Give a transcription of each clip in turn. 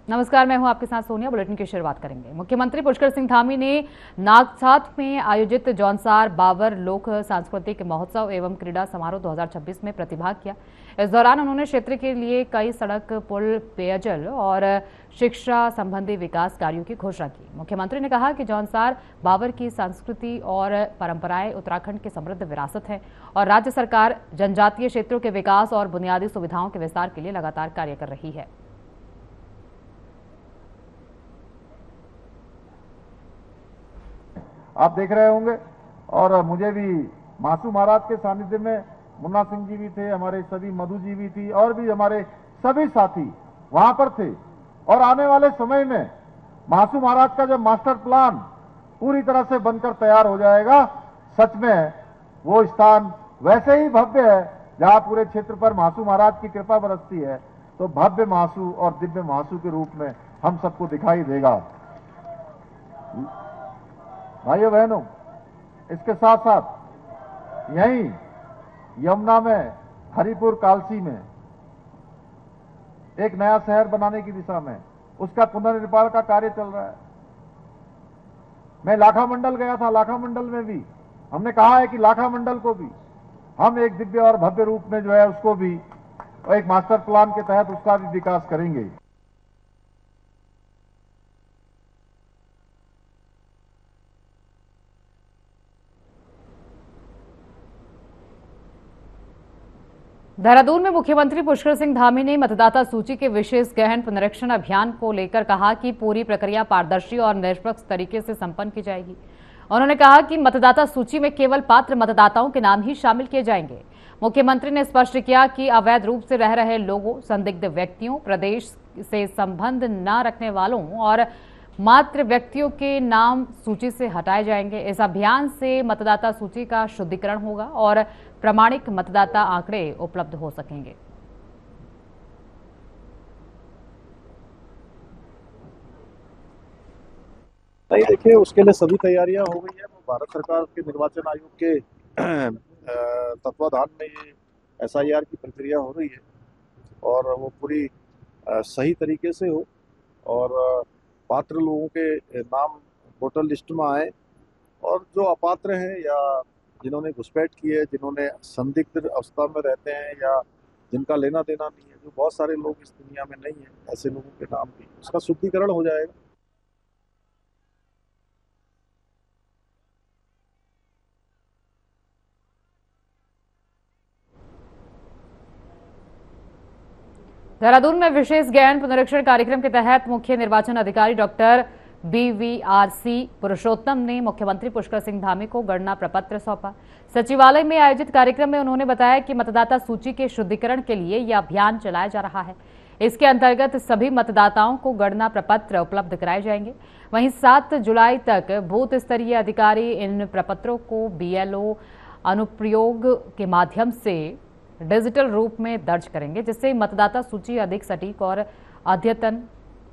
नमस्कार, मैं हूं आपके साथ सोनिया। बुलेटिन की शुरुआत करेंगे। मुख्यमंत्री पुष्कर सिंह धामी ने नागसाथ में आयोजित जौनसार बाबर लोक सांस्कृतिक महोत्सव एवं क्रीड़ा समारोह 2026 में प्रतिभाग किया। इस दौरान उन्होंने क्षेत्र के लिए कई सड़क, पुल, पेयजल और शिक्षा संबंधी विकास कार्यों की घोषणा की। मुख्यमंत्री ने कहा कि जौनसार बाबर की संस्कृति और परंपराएं उत्तराखंड की समृद्ध विरासत है और राज्य सरकार जनजातीय क्षेत्रों के विकास और बुनियादी सुविधाओं के विस्तार के लिए लगातार कार्य कर रही है। आप देख रहे होंगे और मुझे भी मासू महाराज के सानिध्य में मुन्ना सिंह जी भी थे, हमारे सभी मधु जी भी थी और भी हमारे सभी साथी वहां पर थे। और आने वाले समय में मासू महाराज का जब मास्टर प्लान पूरी तरह से बनकर तैयार हो जाएगा, सच में वो स्थान वैसे ही भव्य है जहां पूरे क्षेत्र पर मासू महाराज की कृपा बरसती है, तो भव्य मासू और दिव्य मासू के रूप में हम सबको दिखाई देगा। भाइयों बहनों, इसके साथ साथ यहीं यमुना में हरिपुर कालसी में एक नया शहर बनाने की दिशा में उसका पुनर्निर्माण का कार्य चल रहा है। मैं लाखा मंडल गया था, लाखा मंडल में भी हमने कहा है कि लाखा मंडल को भी हम एक दिव्य और भव्य रूप में जो है उसको भी एक मास्टर प्लान के तहत उसका भी विकास करेंगे। देहरादून में मुख्यमंत्री पुष्कर सिंह धामी ने मतदाता सूची के विशेष गहन पुनरीक्षण अभियान को लेकर कहा कि पूरी प्रक्रिया पारदर्शी और निष्पक्ष तरीके से संपन्न की जाएगी। उन्होंने कहा कि मतदाता सूची में केवल पात्र मतदाताओं के नाम ही शामिल किए जाएंगे। मुख्यमंत्री ने स्पष्ट किया कि अवैध रूप से रह रहे लोगों, संदिग्ध व्यक्तियों, प्रदेश से संबंध न रखने वालों और मात्र व्यक्तियों के नाम सूची से हटाए जाएंगे। इस अभियान से मतदाता सूची का शुद्धिकरण होगा और प्रामाणिक मतदाता आंकड़े उपलब्ध हो सकेंगे। नहीं, देखिए, उसके लिए सभी तैयारियां हो गई है। वो भारत सरकार के निर्वाचन आयोग के तत्वाधान में ये SIR की प्रक्रिया हो रही है और वो पूरी सही तरीके से हो और पात्र लोगों के नाम वोटर लिस्ट में आए और जो अपात्र हैं या जिन्होंने घुसपैठ की है, जिन्होंने संदिग्ध अवस्था में रहते हैं या जिनका लेना देना नहीं है, जो बहुत सारे लोग इस दुनिया में नहीं है, ऐसे लोगों के नाम भी उसका शुद्धिकरण हो जाएगा। देहरादून में विशेष गहन पुनरीक्षण कार्यक्रम के तहत मुख्य निर्वाचन अधिकारी डॉक्टर BVRC पुरुषोत्तम ने मुख्यमंत्री पुष्कर सिंह धामी को गणना प्रपत्र सौंपा। सचिवालय में आयोजित कार्यक्रम में उन्होंने बताया कि मतदाता सूची के शुद्धिकरण के लिए यह अभियान चलाया जा रहा है। इसके अंतर्गत सभी मतदाताओं को गणना प्रपत्र उपलब्ध कराए जाएंगे। वहीं 7 जुलाई तक बूथ स्तरीय अधिकारी इन प्रपत्रों को BLO अनुप्रयोग के माध्यम से डिजिटल रूप में दर्ज करेंगे, जिससे मतदाता सूची अधिक सटीक और अद्यतन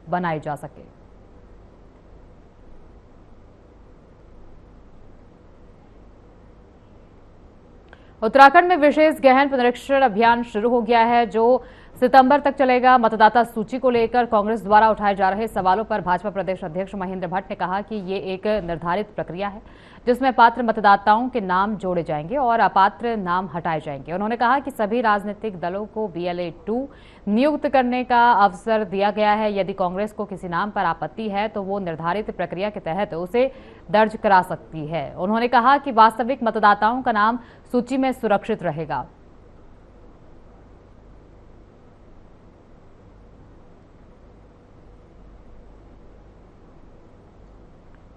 बनाई जा सके। उत्तराखंड में विशेष गहन पुनरीक्षण अभियान शुरू हो गया है, जो सितंबर तक चलेगा। मतदाता सूची को लेकर कांग्रेस द्वारा उठाए जा रहे सवालों पर भाजपा प्रदेश अध्यक्ष महेंद्र भट्ट ने कहा कि ये एक निर्धारित प्रक्रिया है जिसमें पात्र मतदाताओं के नाम जोड़े जाएंगे और अपात्र नाम हटाए जाएंगे। उन्होंने कहा कि सभी राजनीतिक दलों को BLA-2 नियुक्त करने का अवसर दिया गया है। यदि कांग्रेस को किसी नाम पर आपत्ति है तो वो निर्धारित प्रक्रिया के तहत उसे दर्ज करा सकती है। उन्होंने कहा कि वास्तविक मतदाताओं का नाम सूची में सुरक्षित रहेगा।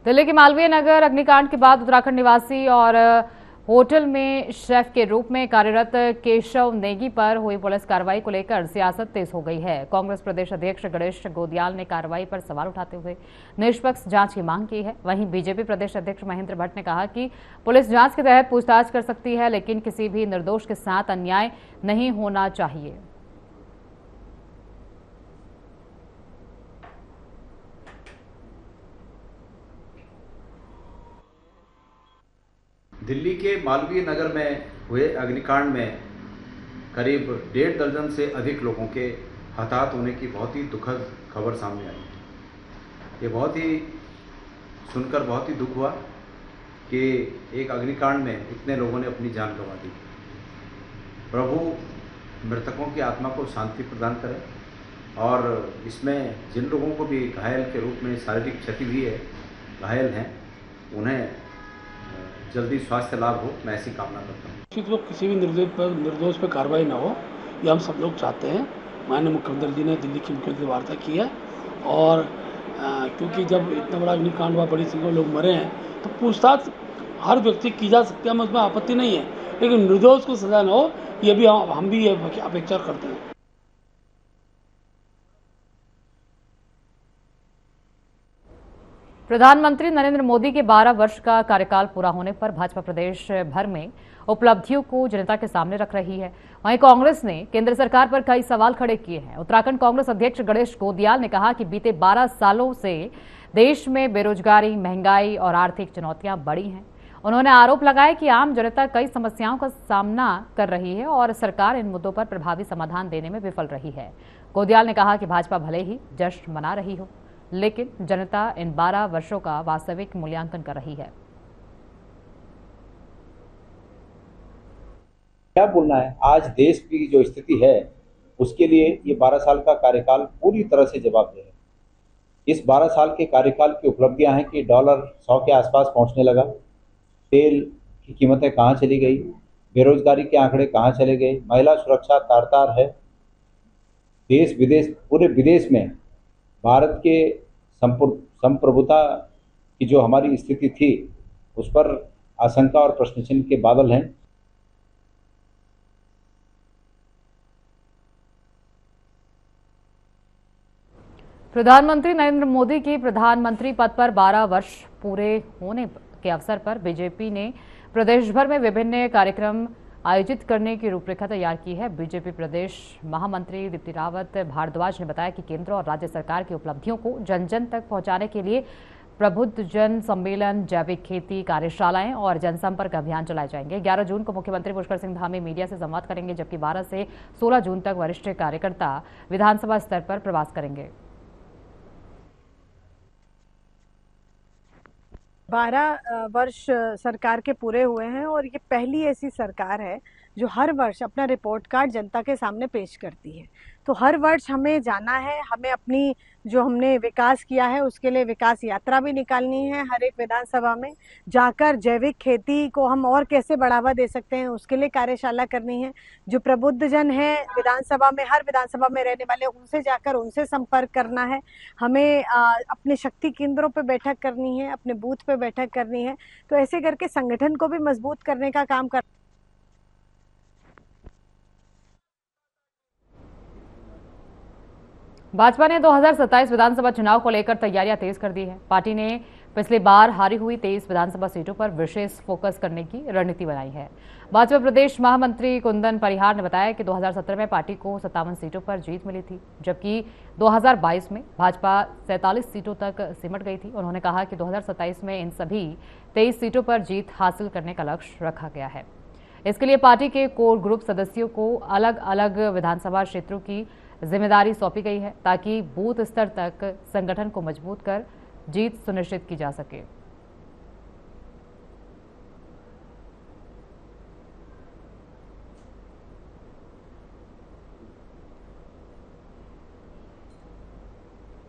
दिल्ली के मालवीय नगर अग्निकांड के बाद उत्तराखंड निवासी और होटल में शेफ के रूप में कार्यरत केशव नेगी पर हुई पुलिस कार्रवाई को लेकर सियासत तेज हो गई है। कांग्रेस प्रदेश अध्यक्ष गणेश गोदियाल ने कार्रवाई पर सवाल उठाते हुए निष्पक्ष जांच की मांग की है। वहीं बीजेपी प्रदेश अध्यक्ष महेंद्र भट्ट ने कहा कि पुलिस जांच के तहत पूछताछ कर सकती है, लेकिन किसी भी निर्दोष के साथ अन्याय नहीं होना चाहिए। दिल्ली के मालवीय नगर में हुए अग्निकांड में करीब 1.5 दर्जन से अधिक लोगों के हताहत होने की बहुत ही दुखद खबर सामने आई है। ये बहुत ही सुनकर बहुत ही दुख हुआ कि एक अग्निकांड में इतने लोगों ने अपनी जान गंवा दी। प्रभु मृतकों की आत्मा को शांति प्रदान करे और इसमें जिन लोगों को भी घायल के रूप में शारीरिक क्षति हुई है, घायल हैं, उन्हें जल्दी स्वास्थ्य लाभ हो, मैं ऐसी कामना करता हूँ। किसी भी निर्दोष पर कार्रवाई ना हो, ये हम सब लोग चाहते हैं। माननीय मुख्यमंत्री जी ने दिल्ली के मुख्यमंत्री से वार्ता की है और क्योंकि जब इतना बड़ा अग्निकांड हुआ, बड़ी संख्या में लोग मरे हैं, तो पूछताछ हर व्यक्ति की जा सकती है, हमें उसमें आपत्ति नहीं है, लेकिन निर्दोष को सजा न हो, ये भी हम भी ये अपेक्षा करते हैं। प्रधानमंत्री नरेंद्र मोदी के 12 वर्ष का कार्यकाल पूरा होने पर भाजपा प्रदेश भर में उपलब्धियों को जनता के सामने रख रही है। वहीं कांग्रेस ने केंद्र सरकार पर कई सवाल खड़े किए हैं। उत्तराखंड कांग्रेस अध्यक्ष गणेश गोदियाल ने कहा कि बीते 12 सालों से देश में बेरोजगारी, महंगाई और आर्थिक चुनौतियां बढ़ी हैं। उन्होंने आरोप लगाया कि आम जनता कई समस्याओं का सामना कर रही है और सरकार इन मुद्दों पर प्रभावी समाधान देने में विफल रही है। गोदियाल ने कहा कि भाजपा भले ही जश्न मना रही हो, लेकिन जनता इन 12 वर्षों का वास्तविक मूल्यांकन कर रही है। क्या बोलना है, आज देश की जो स्थिति है उसके लिए ये 12 साल का कार्यकाल पूरी तरह से जवाबदेह है। इस 12 साल के कार्यकाल की उपलब्धियां हैं कि डॉलर 100 के आसपास पहुंचने लगा, तेल की कीमतें कहां चली गई, बेरोजगारी के आंकड़े कहां चले गए, महिला सुरक्षा तार-तार है। देश विदेश, पूरे विदेश में भारत के संप्रभुता की जो हमारी स्थिति थी उस पर आशंका और प्रश्न चिन्ह के बादल हैं। प्रधानमंत्री नरेंद्र मोदी की प्रधानमंत्री पद पर 12 वर्ष पूरे होने के अवसर पर बीजेपी ने प्रदेश भर में विभिन्न कार्यक्रम आयोजित करने की रूपरेखा तैयार की है। बीजेपी प्रदेश महामंत्री दीप्ति रावत भारद्वाज ने बताया कि केंद्र और राज्य सरकार की उपलब्धियों को जन जन तक पहुंचाने के लिए प्रबुद्ध जन सम्मेलन, जैविक खेती कार्यशालाएं और जनसंपर्क अभियान चलाए जाएंगे। 11 जून को मुख्यमंत्री पुष्कर सिंह धामी मीडिया से संवाद करेंगे, जबकि 12 से 16 जून तक वरिष्ठ कार्यकर्ता विधानसभा स्तर पर प्रवास करेंगे। 12 वर्ष सरकार के पूरे हुए हैं और ये पहली ऐसी सरकार है जो हर वर्ष अपना रिपोर्ट कार्ड जनता के सामने पेश करती है। तो हर वर्ष हमें जाना है, हमें अपनी जो हमने विकास किया है उसके लिए विकास यात्रा भी निकालनी है। हर एक विधानसभा में जाकर जैविक खेती को हम और कैसे बढ़ावा दे सकते हैं उसके लिए कार्यशाला करनी है। जो प्रबुद्ध जन है विधानसभा में, हर विधानसभा में रहने वाले, उनसे जाकर उनसे संपर्क करना है। हमें अपने शक्ति केंद्रों पे बैठक करनी है, अपने बूथ पे बैठक करनी है। तो ऐसे करके संगठन को भी मजबूत करने का काम कर। भाजपा ने 2027 विधानसभा चुनाव को लेकर तैयारियां तेज कर दी है। पार्टी ने पिछली बार हारी हुई 23 विधानसभा सीटों पर विशेष फोकस करने की रणनीति बनाई है। भाजपा प्रदेश महामंत्री कुंदन परिहार ने बताया कि 2017 में पार्टी को 57 सीटों पर जीत मिली थी, जबकि 2022 में भाजपा 47 सीटों तक सिमट गई थी। उन्होंने कहा कि 2027 में इन सभी 23 सीटों पर जीत हासिल करने का लक्ष्य रखा गया है। इसके लिए पार्टी के कोर ग्रुप सदस्यों को अलग अलग विधानसभा क्षेत्रों की जिम्मेदारी सौंपी गई है, ताकि बूथ स्तर तक संगठन को मजबूत कर जीत सुनिश्चित की जा सके।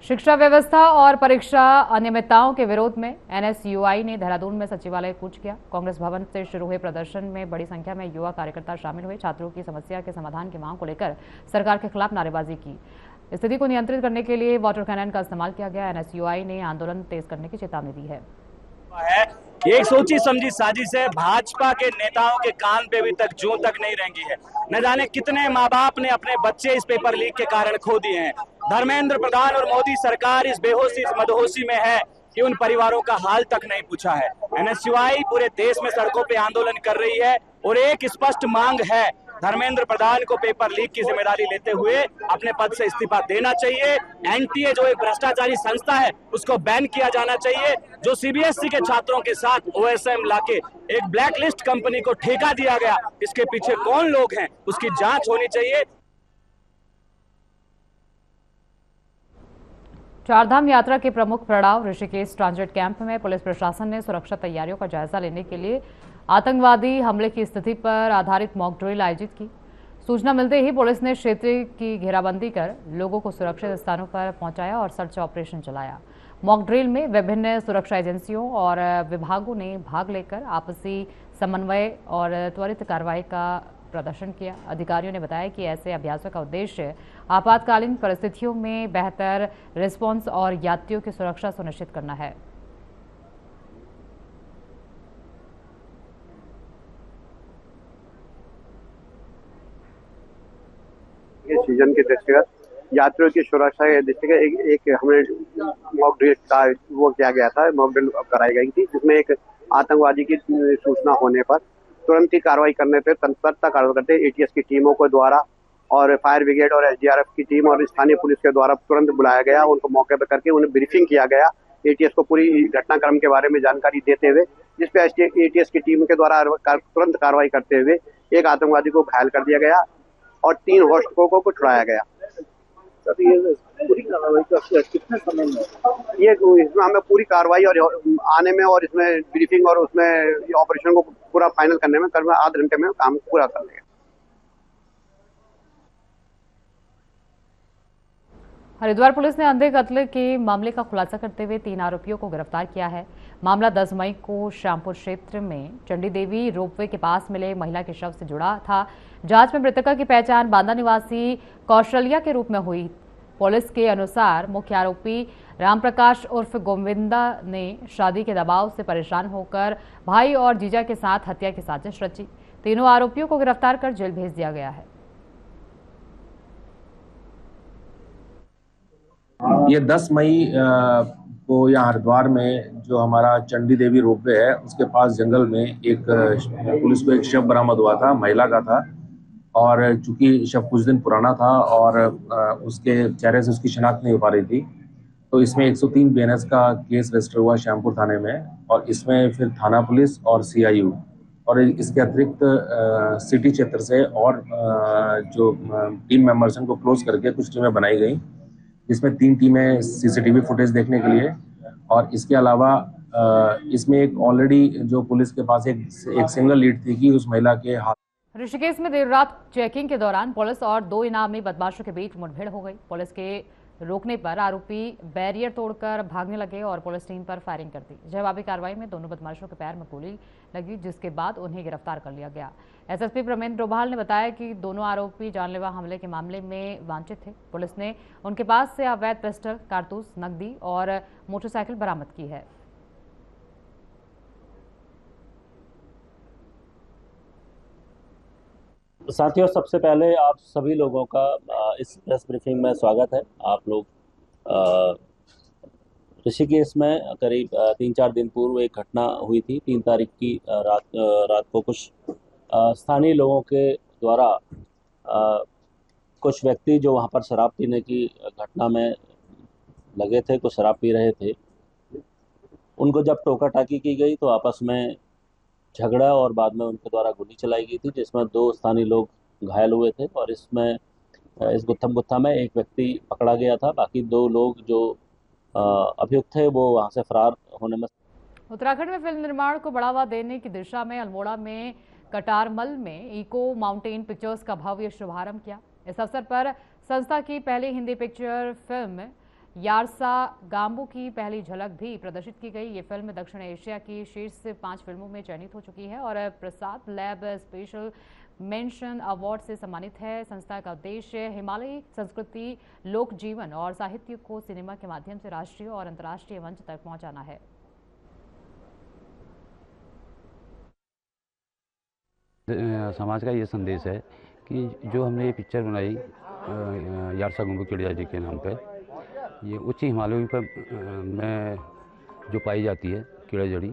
शिक्षा व्यवस्था और परीक्षा अनियमितताओं के विरोध में एनएसयूआई ने देहरादून में सचिवालय कूच किया। कांग्रेस भवन से शुरू हुए प्रदर्शन में बड़ी संख्या में युवा कार्यकर्ता शामिल हुए। छात्रों की समस्या के समाधान की मांग को लेकर सरकार के खिलाफ नारेबाजी की। स्थिति को नियंत्रित करने के लिए वाटर कैनन का इस्तेमाल किया गया। एनएसयूआई ने आंदोलन तेज करने की चेतावनी दी है। एक सोची समझी साजिश है। भाजपा के नेताओं के कान पे अभी तक जूं तक नहीं रेंगी है। न जाने कितने माँ बाप ने अपने बच्चे इस पेपर लीक के कारण खो दिए हैं। धर्मेंद्र प्रधान और मोदी सरकार इस बेहोशी, इस मदहोशी में है कि उन परिवारों का हाल तक नहीं पूछा है। एनएसयूआई पूरे देश में सड़कों पे आंदोलन कर रही है और एक स्पष्ट मांग है, धर्मेंद्र प्रधान को पेपर लीक की जिम्मेदारी लेते हुए अपने पद से इस्तीफा देना चाहिए। एनटीए जो एक भ्रष्टाचारी संस्था है उसको बैन किया जाना चाहिए। जो सीबीएसई के छात्रों के साथ ओएसएम लाके एक ब्लैक लिस्ट कंपनी को ठेका दिया गया, इसके पीछे कौन लोग हैं उसकी जांच होनी चाहिए। चारधाम यात्रा के प्रमुख पड़ाव ऋषिकेश ट्रांजिट कैंप में पुलिस प्रशासन ने सुरक्षा तैयारियों का जायजा लेने के लिए आतंकवादी हमले की स्थिति पर आधारित मॉक ड्रिल आयोजित की। सूचना मिलते ही पुलिस ने क्षेत्र की घेराबंदी कर लोगों को सुरक्षित स्थानों पर पहुंचाया और सर्च ऑपरेशन चलाया। मॉक ड्रिल में विभिन्न सुरक्षा एजेंसियों और विभागों ने भाग लेकर आपसी समन्वय और त्वरित कार्रवाई का प्रदर्शन किया। अधिकारियों ने बताया कि ऐसे अभ्यासों का उद्देश्य आपातकालीन परिस्थितियों में बेहतर रिस्पांस और यात्रियों की सुरक्षा सुनिश्चित करना है। सीजन के दृष्टिगत यात्रियों की सुरक्षा के दृष्टिगत एक हमें मॉक ड्रिल का वो किया गया था, मॉक ड्रिल कराई गई थी, जिसमें एक आतंकवादी की सूचना होने पर तुरंत ही कार्रवाई करने पे तत्परता कार्रवाई करते एटीएस की टीमों के द्वारा और फायर ब्रिगेड और एसडीआरएफ की टीम और स्थानीय पुलिस के द्वारा तुरंत बुलाया गया। उनको मौके पर करके उन्हें ब्रीफिंग किया गया एटीएस को पूरी घटनाक्रम के बारे में जानकारी देते हुए, जिसपे एटीएस की टीम के द्वारा तुरंत कार्रवाई करते हुए एक आतंकवादी को घायल कर दिया गया और 3 होस्टकों को छुड़ाया गया। पूरी कार्रवाई का कितने समय में ये इसमें हमें पूरी कार्रवाई और आने में और इसमें ब्रीफिंग और उसमें ऑपरेशन को पूरा फाइनल करने में करीब आधे घंटे में काम पूरा कर लेंगे। हरिद्वार पुलिस ने अंधे कत्ल के मामले का खुलासा करते हुए 3 आरोपियों को गिरफ्तार किया है। मामला 10 मई को श्यामपुर क्षेत्र में चंडी देवी रोपवे के पास मिले महिला के शव से जुड़ा था। जांच में मृतका की पहचान बांदा निवासी कौशल्या के रूप में हुई। पुलिस के अनुसार मुख्य आरोपी रामप्रकाश उर्फ गोविंदा ने शादी के दबाव से परेशान होकर भाई और जीजा के साथ हत्या की साजिश रची। तीनों आरोपियों को गिरफ्तार कर जेल भेज दिया गया है। ये 10 मई को यहाँ हरिद्वार में जो हमारा चंडी देवी रोपवे है उसके पास जंगल में एक पुलिस को एक शव बरामद हुआ था, महिला का था। और चूंकि शव कुछ दिन पुराना था और उसके चेहरे से उसकी शिनाख्त नहीं हो पा रही थी, तो इसमें 103 BNS का केस रजिस्टर हुआ श्यामपुर थाने में। और इसमें फिर थाना पुलिस और CIU और इसके अतिरिक्त सिटी क्षेत्र से और जो टीम मेंबर्स हैं उनको क्लोज करके कुछ टीमें बनाई गई, जिसमें 3 टीमें CCTV फुटेज देखने के लिए और इसके अलावा इसमें एक ऑलरेडी जो पुलिस के पास एक सिंगल लीड थी कि उस महिला के हाथ। ऋषिकेश में देर रात चेकिंग के दौरान पुलिस और 2 इनामी बदमाशों के बीच मुठभेड़ हो गई। पुलिस के रोकने पर आरोपी बैरियर तोड़कर भागने लगे और पुलिस टीम पर फायरिंग कर दी। जवाबी कार्रवाई में दोनों बदमाशों के पैर में गोली लगी, जिसके बाद उन्हें गिरफ्तार कर लिया गया। SSP प्रमेंद्र डोभाल ने बताया कि दोनों आरोपी जानलेवा हमले के मामले में वांछित थे। पुलिस ने उनके पास से अवैध पिस्टल, कारतूस, नकदी और मोटरसाइकिल बरामद की है। साथियों, सबसे पहले आप सभी लोगों का इस प्रेस ब्रीफिंग में स्वागत है। आप लोग ऋषिकेश में करीब 3-4 दिन पूर्व एक घटना हुई थी। 3 तारीख की रात को कुछ स्थानीय लोगों के द्वारा कुछ व्यक्ति जो वहां पर शराब पीने की घटना में लगे थे, कुछ शराब पी रहे थे, उनको जब टोका टाकी की गई तो आपस में झगड़ा और बाद में उनके द्वारा गोली चलाई गई थी, जिसमें 2 स्थानीय लोग घायल हुए थे और इसमें इस गुत्थम गुत्था में एक व्यक्ति पकड़ा गया था। बाकी 2 लोग जो अभियुक्त थे वो वहां से फरार होने में। उत्तराखंड में फिल्म निर्माण को बढ़ावा देने की दिशा में अल्मोड़ा में कटारमल में इको माउंटेन पिक्चर्स का भव्य शुभारंभ किया। इस अवसर पर संस्था की पहली हिंदी पिक्चर फिल्म यारसा गांबू की पहली झलक भी प्रदर्शित की गई। ये फिल्म दक्षिण एशिया की शीर्ष 5 फिल्मों में चयनित हो चुकी है और प्रसाद लैब स्पेशल मेंशन अवार्ड से सम्मानित है। संस्था का उद्देश्य हिमालयी संस्कृति, लोक जीवन और साहित्य को सिनेमा के माध्यम से राष्ट्रीय और अंतर्राष्ट्रीय मंच तक पहुंचाना है। समाज का ये संदेश है कि जो हमने ये पिक्चर बनाई यारसा गांबू चिड़िया जी के नाम पे, ये उच्च हिमालयों पर में जो पाई जाती है कीड़ा जड़ी,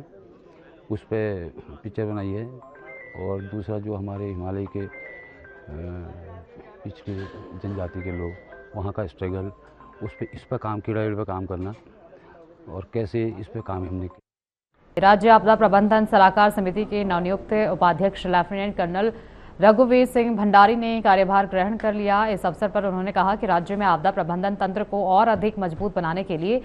उस पर पिक्चर बनाई है। और दूसरा जो हमारे हिमालय के पिछले जनजाति के लोग वहाँ का स्ट्रगल, इस पर काम, कीड़ा जड़ी पर काम करना और कैसे इस पर काम हमने किया। राज्य आपदा प्रबंधन सलाहकार समिति के नवनियुक्त उपाध्यक्ष लेफ्टिनेंट कर्नल रघुवीर सिंह भंडारी ने कार्यभार ग्रहण कर लिया। इस अवसर पर उन्होंने कहा कि राज्य में आपदा प्रबंधन तंत्र को और अधिक मजबूत बनाने के लिए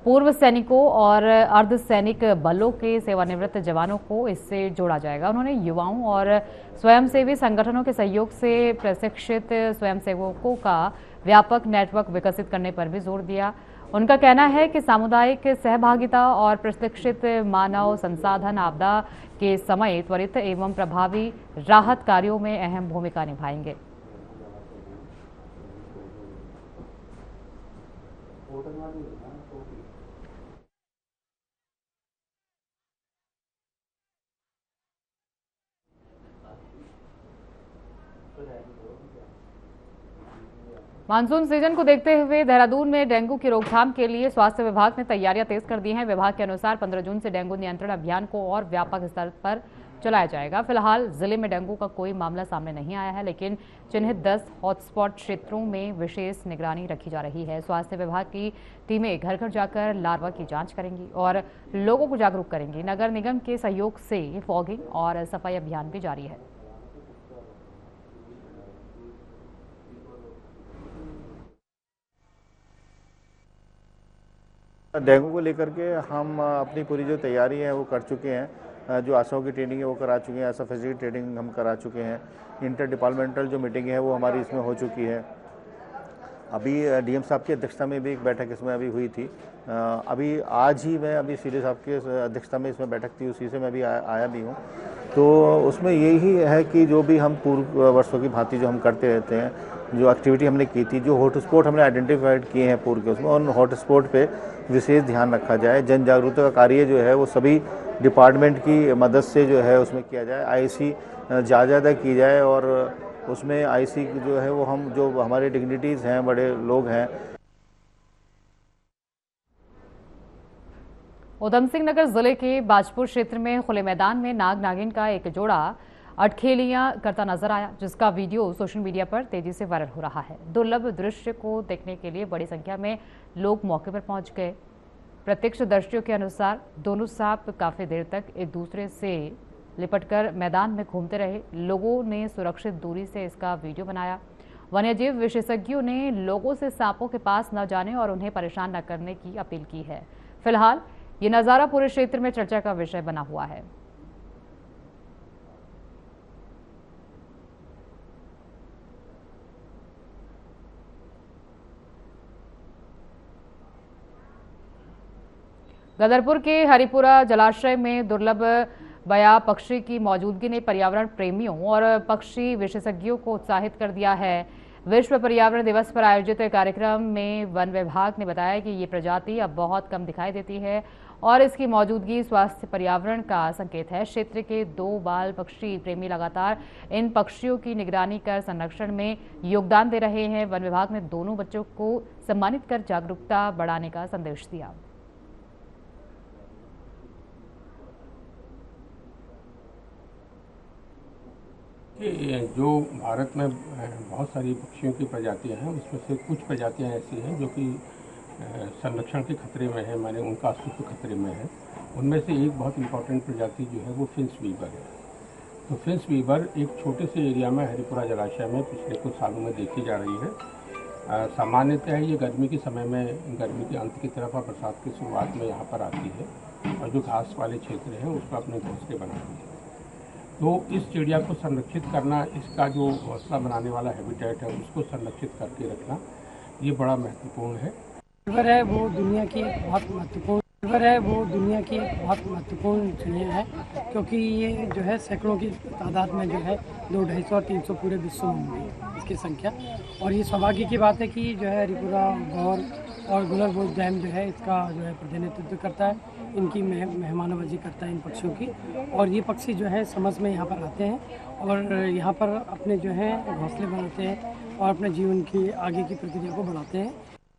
पूर्व सैनिकों और अर्धसैनिक बलों के सेवानिवृत्त जवानों को इससे जोड़ा जाएगा। उन्होंने युवाओं और स्वयंसेवी संगठनों के सहयोग से प्रशिक्षित स्वयंसेवकों का व्यापक नेटवर्क विकसित करने पर भी जोर दिया। उनका कहना है कि सामुदायिक सहभागिता और प्रशिक्षित मानव संसाधन आपदा के समय त्वरित एवं प्रभावी राहत कार्यों में अहम भूमिका निभाएंगे। मानसून सीजन को देखते हुए देहरादून में डेंगू की रोकथाम के लिए स्वास्थ्य विभाग ने तैयारियां तेज कर दी हैं। विभाग के अनुसार 15 जून से डेंगू नियंत्रण अभियान को और व्यापक स्तर पर चलाया जाएगा। फिलहाल जिले में डेंगू का कोई मामला सामने नहीं आया है, लेकिन चिन्हित 10 हॉटस्पॉट क्षेत्रों में विशेष निगरानी रखी जा रही है। स्वास्थ्य विभाग की टीमें घर घर जाकर लार्वा की जांच करेंगी और लोगों को जागरूक करेंगी। नगर निगम के सहयोग से फॉगिंग और सफाई अभियान भी जारी है। डेंगू को लेकर के हम अपनी पूरी जो तैयारी है वो कर चुके हैं। जो आशाओं की ट्रेनिंग है वो करा चुके हैं, आशा फिजिकल ट्रेनिंग हम करा चुके हैं। इंटर डिपार्टमेंटल जो मीटिंग है वो हमारी इसमें हो चुकी है। अभी डीएम साहब की अध्यक्षता में भी एक बैठक इसमें अभी हुई थी। अभी आज ही मैं अभी सीडीओ साहब की अध्यक्षता में इसमें बैठक थी, उसी से मैं भी आया भी हूँ। तो उसमें यही है कि जो भी हम पूर्व वर्षों की भांति जो हम करते रहते हैं, जो एक्टिविटी हमने की थी, जो हॉटस्पॉट हमने आइडेंटिफाइड किए हैं पूर्व के, उसमें उन हॉटस्पॉट पे विशेष ध्यान रखा जाए। जन जागरूकता का कार्य जो है वो सभी डिपार्टमेंट की मदद से जो है उसमें किया जाए। आईसी ज़्यादा की जाए और उसमें आईसी जो है वो हम जो हमारे डिग्निटीज़ हैं, बड़े लोग हैं। उधम सिंह नगर जिले के बाजपुर क्षेत्र में खुले मैदान में नाग नागिन का एक जोड़ा अटखेलियां करता नजर आया, जिसका वीडियो सोशल मीडिया पर तेजी से वायरल हो रहा है। दुर्लभ दृश्य को देखने के लिए बड़ी संख्या में लोग मौके पर पहुंच गए। प्रत्यक्षदर्शियों के अनुसार दोनों सांप काफी देर तक एक दूसरे से लिपटकर मैदान में घूमते रहे। लोगों ने सुरक्षित दूरी से इसका वीडियो बनाया। वन्यजीव विशेषज्ञों ने लोगों से सांपों के पास न जाने और उन्हें परेशान न करने की अपील की है। फिलहाल ये नजारा पूरे क्षेत्र में चर्चा का विषय बना हुआ है। गदरपुर के हरिपुरा जलाशय में दुर्लभ बया पक्षी की मौजूदगी ने पर्यावरण प्रेमियों और पक्षी विशेषज्ञों को उत्साहित कर दिया है। विश्व पर्यावरण दिवस पर आयोजित कार्यक्रम में वन विभाग ने बताया कि ये प्रजाति अब बहुत कम दिखाई देती है और इसकी मौजूदगी स्वास्थ्य पर्यावरण का संकेत है। क्षेत्र के 2 बाल पक्षी प्रेमी लगातार इन पक्षियों की निगरानी कर संरक्षण में योगदान दे रहे हैं। वन विभाग ने दोनों बच्चों को सम्मानित कर जागरूकता बढ़ाने का संदेश दिया। जो भारत में बहुत सारी पक्षियों की प्रजातियां हैं, उसमें से कुछ प्रजातियां ऐसी हैं जो कि संरक्षण के खतरे में है, माने उनका अस्तित्व खतरे में है। उनमें से एक बहुत इम्पोर्टेंट प्रजाति जो है वो फिंच वीवर है। तो फिंच वीवर एक छोटे से एरिया में हरिपुरा जलाशय में पिछले कुछ सालों में देखी जा रही है। सामान्यतः ये गर्मी के समय में, गर्मी के अंत की तरफ और बरसात की शुरुआत में यहाँ पर आती है और जो घास वाले क्षेत्र हैं उस पर अपने घोंसले बनाती है। तो इस चिड़िया को संरक्षित करना, इसका जो घोंसला बनाने वाला हैबिटेट है उसको संरक्षित करके रखना, ये बड़ा महत्वपूर्ण है। वीवर है वो दुनिया की बहुत महत्वपूर्ण चिड़िया है, क्योंकि ये जो है सैकड़ों की तादाद में जो है 200, 250 और 300 पूरे विश्व में होंगी इसकी संख्या। और ये सौभाग्य की बात है कि जो है हरिपुरा, गौर और गुलरबोझ डैम जो है इसका जो है प्रतिनिधित्व करता है, इनकी मेहमानबाजी करता है इन पक्षियों की। और ये पक्षी जो है समझ में यहाँ पर आते हैं और यहाँ पर अपने जो है घोंसले बनाते हैं और अपने जीवन की आगे की प्रक्रिया को बढ़ाते हैं।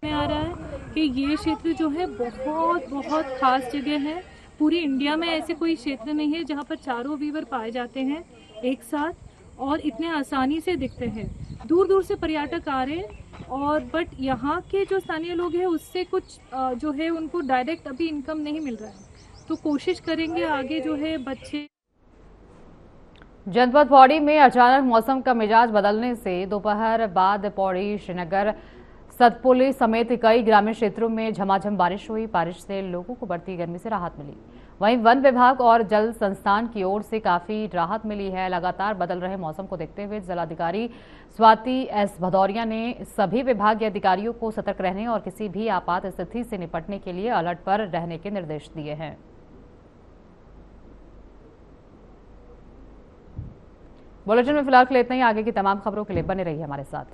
आ रहा है कि ये क्षेत्र जो है बहुत खास जगह है। पूरी इंडिया में ऐसे कोई क्षेत्र नहीं है जहाँ पर चारों वीवर पाए जाते हैं एक साथ और इतने आसानी से दिखते हैं। दूर दूर से पर्यटक आ रहे हैं और बट यहाँ के जो स्थानीय लोग हैं उससे कुछ जो है उनको डायरेक्ट अभी इनकम नहीं मिल रहा है। तो कोशिश करेंगे आगे जो है बच्चे। जनपद पौड़ी में अचानक मौसम का मिजाज बदलने से दोपहर बाद पौड़ी, श्रीनगर, सतपुली समेत कई ग्रामीण क्षेत्रों में झमाझम बारिश हुई। बारिश से लोगों को बढ़ती गर्मी से राहत मिली। वहीं वन विभाग और जल संस्थान की ओर से काफी राहत मिली है। लगातार बदल रहे मौसम को देखते हुए जिलाधिकारी स्वाति एस भदौरिया ने सभी विभागीय अधिकारियों को सतर्क रहने और किसी भी आपात स्थिति से निपटने के लिए अलर्ट पर रहने के निर्देश दिए हैं। बुलेटिन में फिलहाल के लिए इतना ही। आगे की तमाम खबरों के लिए बने रहिए हमारे साथ।